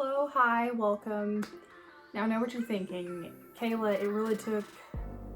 Hello, hi, welcome. Now I know what you're thinking. Kayla, it really took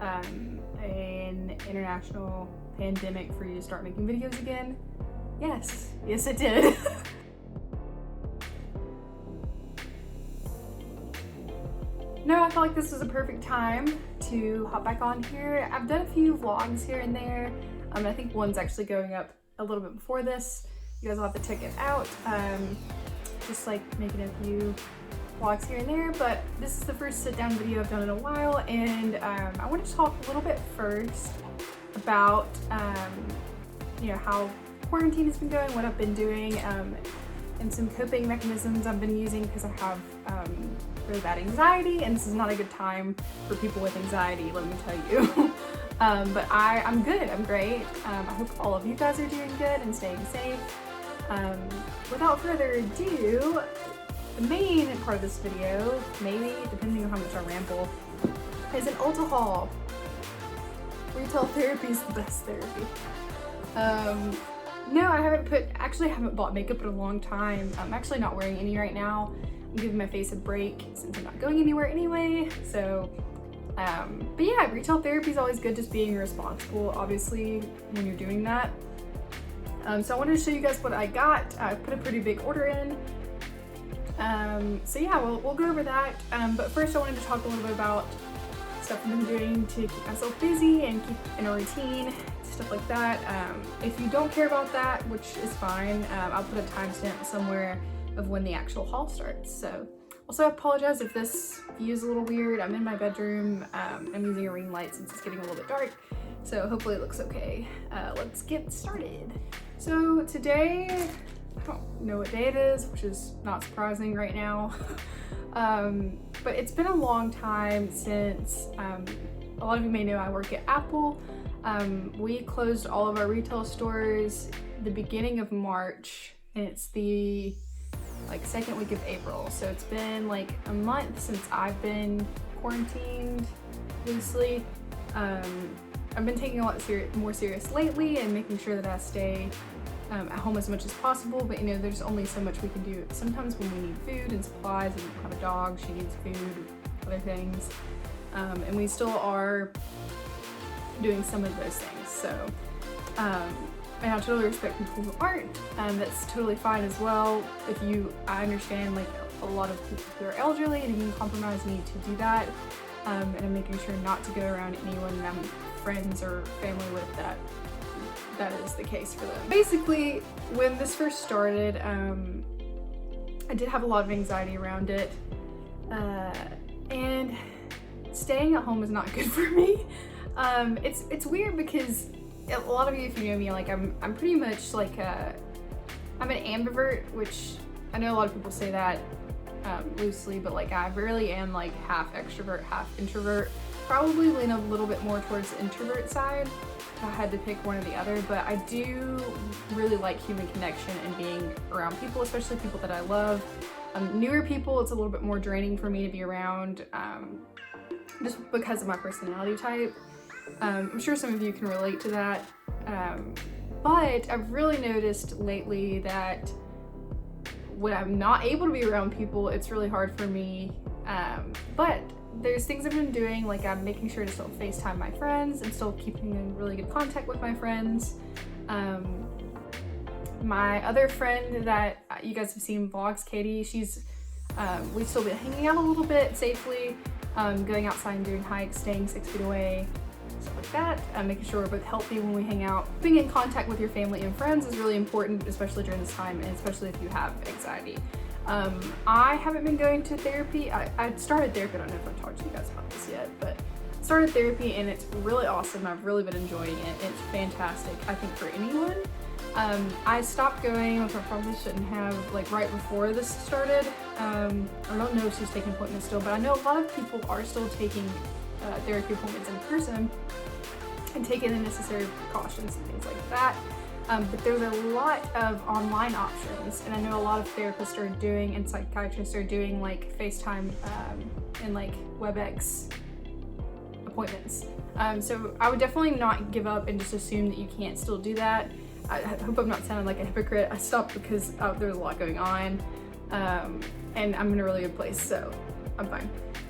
an international pandemic for you to start making videos again? Yes it did. No, I felt like this was a perfect time to hop back on here. I've done a few vlogs here and there. I think one's actually going up a little bit before this. You guys will have to check it out. Just like making a few vlogs here and there, but this is the first sit-down video I've done in a while, and I want to talk a little bit first about how quarantine has been going, what I've been doing, and some coping mechanisms I've been using because I have really bad anxiety, and this is not a good time for people with anxiety, let me tell you. But I'm good, I'm great. I hope all of you guys are doing good and staying safe. Without further ado, the main part of this video, maybe depending on how much I ramble, is an Ulta haul. Retail therapy is the best therapy. No, I haven't bought makeup in a long time. I'm actually not wearing any right now. I'm giving my face a break since I'm not going anywhere anyway. So, but yeah, retail therapy is always good, just being responsible, obviously, when you're doing that. So I wanted to show you guys what I got. I put a pretty big order in. So yeah, we'll go over that. But first I wanted to talk a little bit about stuff I've been doing to keep myself busy and keep in a routine, stuff like that. If you don't care about that, which is fine, I'll put a timestamp somewhere of when the actual haul starts. So also I apologize if this view is a little weird. I'm in my bedroom. I'm using a ring light since it's getting a little bit dark. So hopefully it looks okay. Let's get started. So today, I don't know what day it is, which is not surprising right now. But it's been a long time since, a lot of you may know I work at Apple. We closed all of our retail stores the beginning of March, and it's the second week of April. So it's been like a month since I've been quarantined loosely. I've been taking a lot more serious lately and making sure that I stay at home as much as possible, but there's only so much we can do. Sometimes when we need food and supplies, and we have a dog, she needs food, other things, and we still are doing some of those things. So, and I totally respect people who aren't, that's totally fine as well. I understand a lot of people who are elderly and immune compromised need to do that, and I'm making sure not to go around anyone that I'm friends or family with that is the case for them. Basically, when this first started, I did have a lot of anxiety around it, and staying at home is not good for me. It's weird because a lot of you, if you know me, I'm pretty much I'm an ambivert, which I know a lot of people say that loosely, but I really am half extrovert, half introvert. Probably lean a little bit more towards the introvert side if I had to pick one or the other, but I do really like human connection and being around people, especially people that I love. Newer people, it's a little bit more draining for me to be around, just because of my personality type. I'm sure some of you can relate to that, but I've really noticed lately that when I'm not able to be around people, it's really hard for me, but there's things I've been doing, I'm making sure to still FaceTime my friends and still keeping in really good contact with my friends. My other friend that you guys have seen vlogs, Katie, we've still been hanging out a little bit safely, going outside and doing hikes, staying 6 feet away, stuff like that, making sure we're both healthy when we hang out. Being in contact with your family and friends is really important, especially during this time, and especially if you have anxiety. I haven't been going to therapy. I started therapy, I don't know if I've talked to you guys about this yet, but started therapy and it's really awesome. I've really been enjoying it. It's fantastic, I think, for anyone. I stopped going, which I probably shouldn't have, right before this started. I don't know if she's taking appointments still, but I know a lot of people are still taking therapy appointments in person and taking the necessary precautions and things like that. But there's a lot of online options, and I know a lot of therapists are doing and psychiatrists are doing FaceTime and WebEx appointments. So I would definitely not give up and just assume that you can't still do that. I hope I'm not sounding like a hypocrite. I stopped because there's a lot going on, and I'm in a really good place, so I'm fine.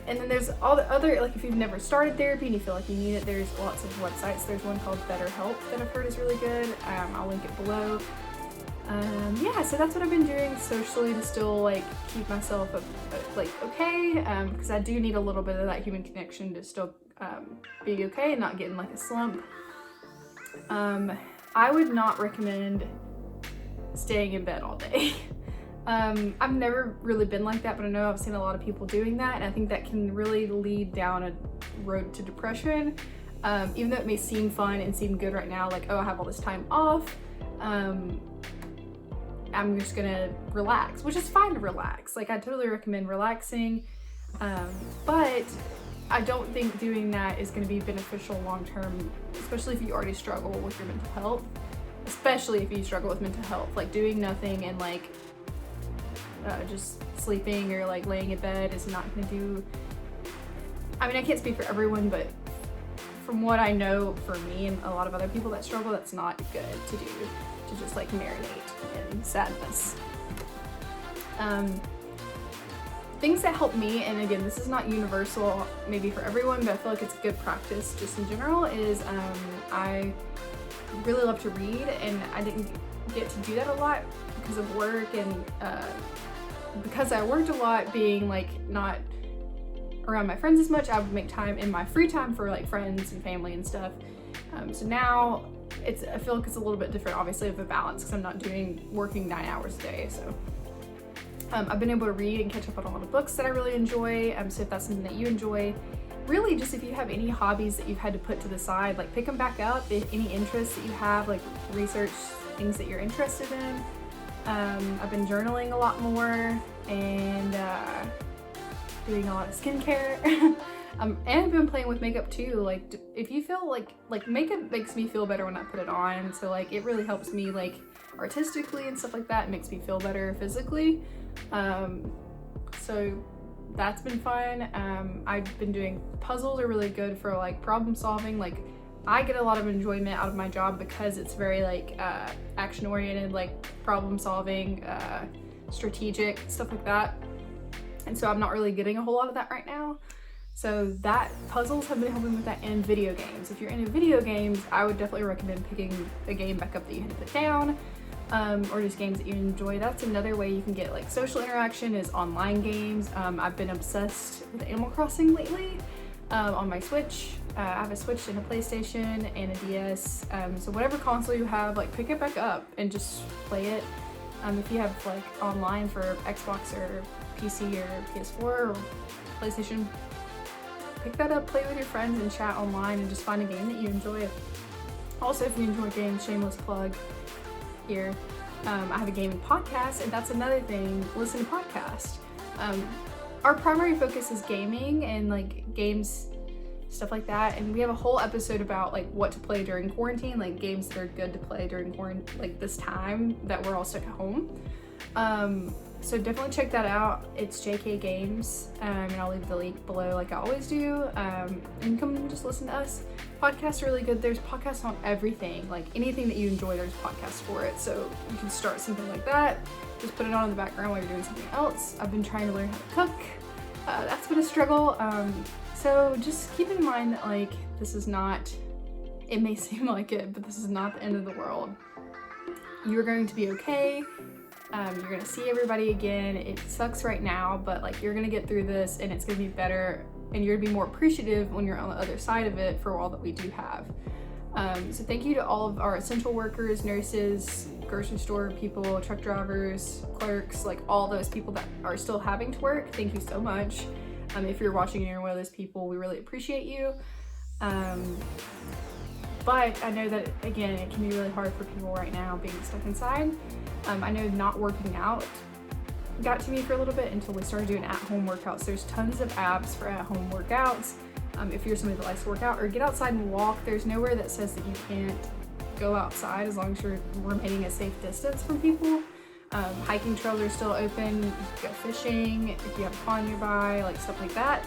And then there's all the other, like if you've never started therapy and you feel like you need it, there's lots of websites. There's one called BetterHelp that I've heard is really good. I'll link it below. Yeah, so that's what I've been doing socially to still like keep myself like okay, because I do need a little bit of that human connection to still be okay and not get in like a slump. I would not recommend staying in bed all day. I've never really been like that, but I know I've seen a lot of people doing that, and I think that can really lead down a road to depression. Even though it may seem fun and seem good right now, like, oh, I have all this time off, I'm just gonna relax, which is fine to relax. Like, I totally recommend relaxing, but I don't think doing that is gonna be beneficial long-term, especially if you already struggle with your mental health. Especially if you struggle with mental health, like doing nothing and like just sleeping or like laying in bed is not gonna do, I mean, I can't speak for everyone, but from what I know, for me and a lot of other people that struggle, that's not good to do, to just like marinate in sadness. Things that help me, and again, this is not universal maybe for everyone, but I feel like it's a good practice just in general, is I really love to read, and I didn't get to do that a lot because of work, and because I worked a lot, being like not around my friends as much, I would make time in my free time for like friends and family and stuff. So now I feel like it's a little bit different, obviously, of a balance, because I'm not working 9 hours a day. So I've been able to read and catch up on a lot of books that I really enjoy. So if that's something that you enjoy, really just if you have any hobbies that you've had to put to the side, like pick them back up. If any interests that you have, like research things that you're interested in. I've been journaling a lot more, and doing a lot of skincare. And I've been playing with makeup too. Like if you feel like makeup makes me feel better when I put it on, so like it really helps me like artistically and stuff like that. It makes me feel better physically. So that's been fun. I've been doing puzzles are really good for like problem solving. Like I get a lot of enjoyment out of my job because it's very like action oriented, like problem solving, strategic, stuff like that. And so I'm not really getting a whole lot of that right now. So that puzzles have been helping with that, and video games. If you're into video games, I would definitely recommend picking a game back up that you had to put down, or just games that you enjoy. That's another way you can get like social interaction, is online games. I've been obsessed with Animal Crossing lately on my Switch. I have a Switch and a PlayStation and a DS. So whatever console you have, like pick it back up and just play it. If you have like online for Xbox or PC or PS4 or PlayStation, pick that up, play with your friends and chat online, and just find a game that you enjoy. Also, if you enjoy games, shameless plug here, I have a gaming podcast, and that's another thing, listen to podcasts. Our primary focus is gaming and like games, stuff like that, and we have a whole episode about like what to play during quarantine, like games that are good to play during quarantine, like this time that we're all stuck at home. So definitely check that out. It's JK Games, and I'll leave the link below like I always do. And come and just listen to us. Podcasts are really good. There's podcasts on everything, like anything that you enjoy, there's podcasts for it. So you can start something like that. Just put it on in the background while you're doing something else. I've been trying to learn how to cook. That's been a struggle. So just keep in mind that like this is not, it may seem like it, but this is not the end of the world. You're going to be okay. You're gonna see everybody again. It sucks right now, but like you're gonna get through this, and it's gonna be better, and you're gonna be more appreciative when you're on the other side of it for all that we do have. So thank you to all of our essential workers, nurses, grocery store people, truck drivers, clerks, like all those people that are still having to work. Thank you so much. If you're watching and you're one of those people, we really appreciate you. But I know that, again, it can be really hard for people right now being stuck inside. I know not working out got to me for a little bit until we started doing at-home workouts. There's tons of apps for at-home workouts. If you're somebody that likes to work out or get outside and walk, there's nowhere that says that you can't go outside as long as you're remaining a safe distance from people. Hiking trails are still open. You can go fishing if you have a pond nearby, like stuff like that.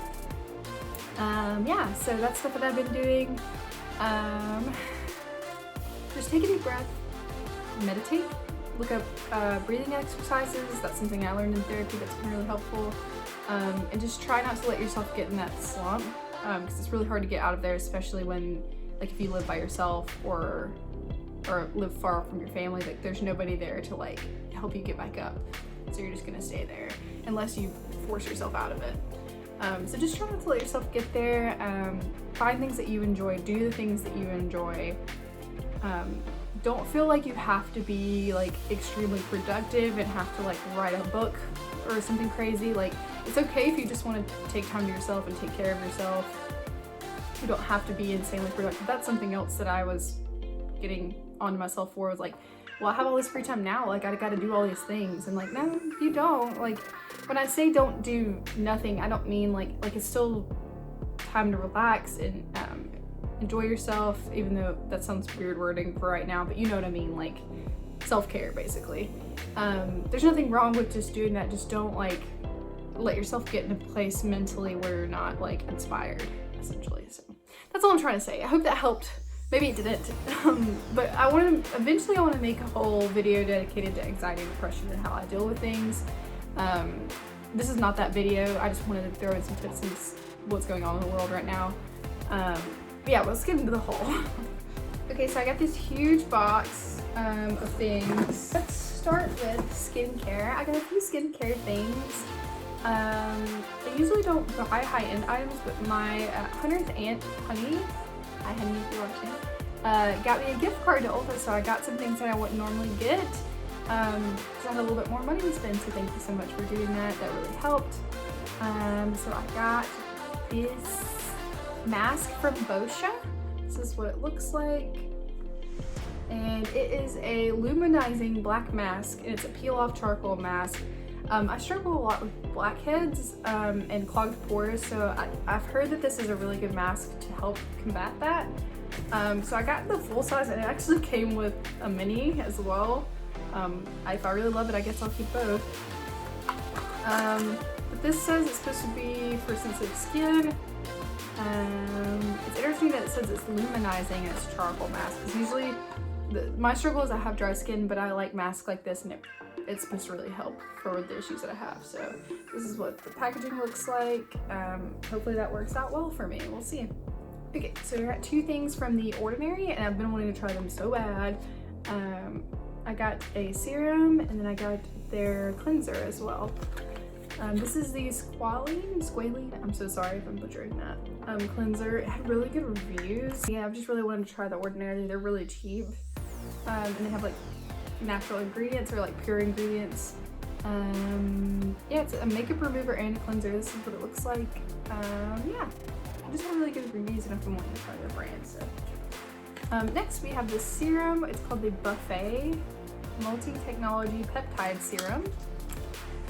Yeah, so that's stuff that I've been doing. Just take a deep breath, meditate, look up breathing exercises. That's something I learned in therapy that's been really helpful. And just try not to let yourself get in that slump, because it's really hard to get out of there, especially when, like, if you live by yourself or live far from your family, like there's nobody there to like help you get back up. So you're just gonna stay there unless you force yourself out of it. So just try not to let yourself get there. Find things that you enjoy, do the things that you enjoy. Don't feel like you have to be like extremely productive and have to like write a book or something crazy. Like, it's okay if you just want to take time to yourself and take care of yourself. You don't have to be insanely productive. That's something else that I was getting onto myself for, was like, well, I have all this free time now, like I gotta do all these things. And like, no, you don't. Like, when I say don't do nothing, I don't mean like it's still time to relax and enjoy yourself, even though that sounds weird wording for right now, but you know what I mean, like self-care basically. There's nothing wrong with just doing that. Just don't like let yourself get in a place mentally where you're not like inspired, essentially. So that's all I'm trying to say. I hope that helped. Maybe it didn't, but eventually I want to make a whole video dedicated to anxiety and depression and how I deal with things. This is not that video. I just wanted to throw in some tips and what's going on in the world right now. But yeah, let's get into the haul. Okay, so I got this huge box of things. Let's start with skincare. I got a few skincare things. I usually don't buy high-end items, but my Hunter's Aunt Honey, hi honey if you're watching, got me a gift card to Ulta, so I got some things that I wouldn't normally get, because I had a little bit more money to spend, so thank you so much for doing that. That really helped. So I got this mask from Boscia. This is what it looks like, and it is a luminizing black mask, and it's a peel-off charcoal mask. I struggle a lot with blackheads and clogged pores, so I've heard that this is a really good mask to help combat that. So I got the full size, and it actually came with a mini as well. If I really love it, I guess I'll keep both. But this says it's supposed to be for sensitive skin. It's interesting that it says it's luminizing and it's charcoal mask, because usually my struggle is I have dry skin, but I like masks like this, and it's supposed to really help for the issues that I have. So this is what the packaging looks like. Hopefully that works out well for me. We'll see. Okay, so I got two things from The Ordinary, and I've been wanting to try them so bad. I got a serum, and then I got their cleanser as well. This is the squalene, I'm so sorry if I'm butchering that, cleanser. It had really good reviews. Yeah, I've just really wanted to try The Ordinary. They're really cheap, and they have like natural ingredients, or like pure ingredients. Yeah, it's a makeup remover and a cleanser. This is what it looks like. Yeah, I just have really good reviews, and I've been wanting to try their brand. So next we have this serum. It's called the Buffet Multi-Technology Peptide Serum.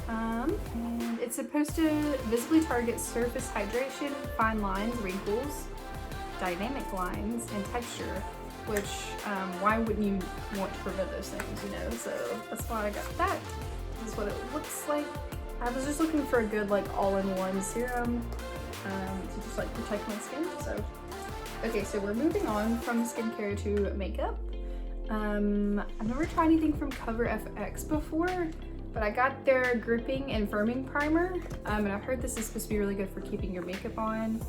And it's supposed to visibly target surface hydration, fine lines, wrinkles, dynamic lines, and texture, which why wouldn't you want to prevent those things, you know? So that's why I got that. This is what it looks like. I was just looking for a good like all-in-one serum to just like protect my skin. So okay, so we're moving on from skincare to makeup. I've never tried anything from Cover FX before, but I got their gripping and firming primer, and I've heard this is supposed to be really good for keeping your makeup on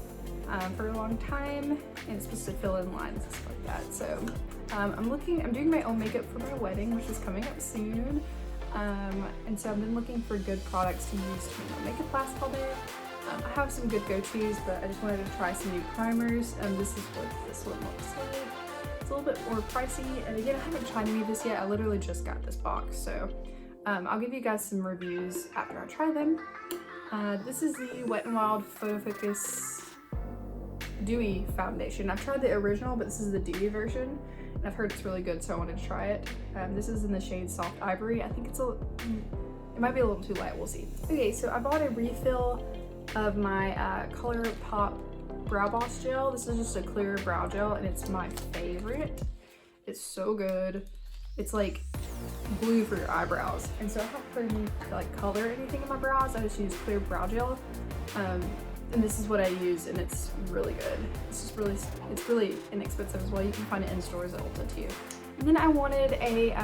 for a long time, and it's supposed to fill in lines and stuff like that. So I'm doing my own makeup for my wedding, which is coming up soon, and so I've been looking for good products to use to make my makeup last all day. I have some good go-tos, but I just wanted to try some new primers. This is what this one looks like. It's a little bit more pricey, and again, I haven't tried any of this yet. I literally just got this box, so I'll give you guys some reviews after I try them. This is the Wet n Wild Photo Focus Dewy Foundation. I've tried the original, but this is the dewy version, and I've heard it's really good, so I wanted to try it. This is in the shade Soft Ivory. I think it might be a little too light, we'll see. Okay, so I bought a refill of my ColourPop Brow Boss Gel. This is just a clear brow gel, and it's my favorite. It's so good. It's like glue for your eyebrows, and so I don't put any like color or anything in my brows. I just use clear brow gel, and this is what I use, and it's really good. It's really inexpensive as well. You can find it in stores at Ulta too. And then I wanted a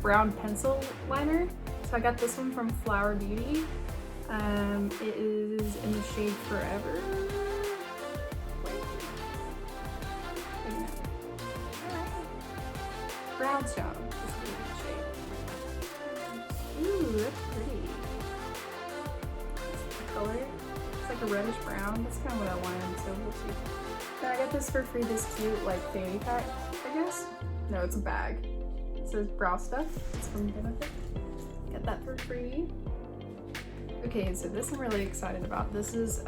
brown pencil liner. So I got this one from Flower Beauty. It is in the shade Forever. Brownstone. This is a good shade. Ooh, that's pretty. That's the color. It's like a reddish brown. That's kind of what I wanted, so we'll see. Then I got this for free, this cute like fanny pack, I guess. No, it's a bag. It says brow stuff. It's from Benefit. Got that for free. Okay, so this I'm really excited about. This is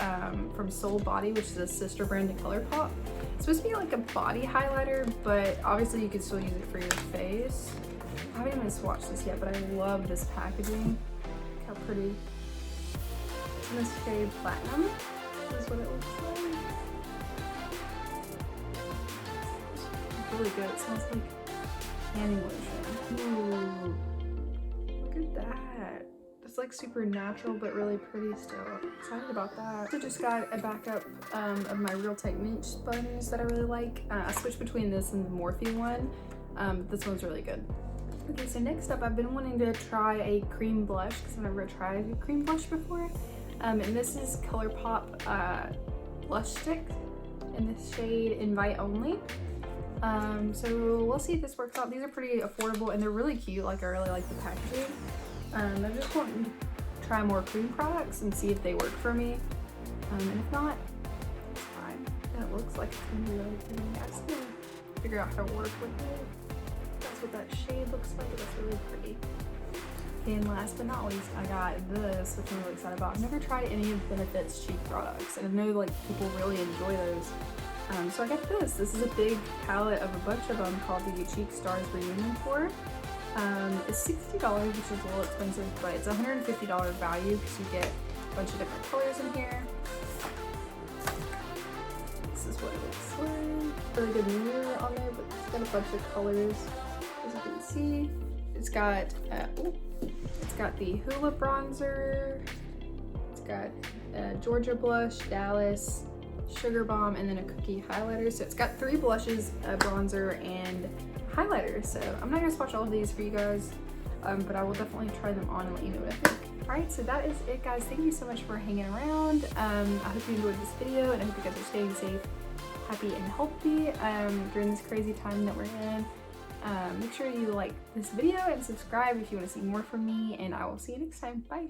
from Soul Body, which is a sister brand to ColourPop. It's supposed to be like a body highlighter, but obviously you can still use it for your face. I haven't even swatched this yet, but I love this packaging. Look how pretty. It's in this shade Platinum. This is what it looks like. It's really good. It smells like hand lotion. Ooh, look at that. It's like super natural, but really pretty still. Excited about that. So just got a backup of my Real Tight Mint sponge that I really like. I switched between this and the Morphe one. This one's really good. Okay, so next up, I've been wanting to try a cream blush because I've never tried a cream blush before. And this is ColourPop Blush Stick in this shade Invite Only. So we'll see if this works out. These are pretty affordable and they're really cute. Like, I really like the packaging. I just want to try more cream products and see if they work for me. And if not, it's fine. And it looks like it's gonna be really pretty. I just need to figure out how to work with it. That's what that shade looks like. That's really pretty. And last but not least, I got this, which I'm really excited about. I've never tried any of Benefit's cheek products, and I know like people really enjoy those. So I got this. This is a big palette of a bunch of them called the Cheek Stars Reunion 4. It's $60, which is a little expensive, but it's $150 value because you get a bunch of different colors in here. This is what it looks like. Really good mirror on there, but it's got a bunch of colors, as you can see. It's got the Hoola bronzer. It's got Georgia blush, Dallas, Sugar Bomb, and then a cookie highlighter. So it's got 3 blushes, a bronzer, and highlighter. So I'm not gonna swatch all of these for you guys, but I will definitely try them on and let you know what I think. Alright, so that is it, guys. Thank you so much for hanging around. I hope you enjoyed this video, and I hope you guys are staying safe, happy, and healthy during this crazy time that we're in. Make sure you like this video and subscribe if you want to see more from me, and I will see you next time. Bye!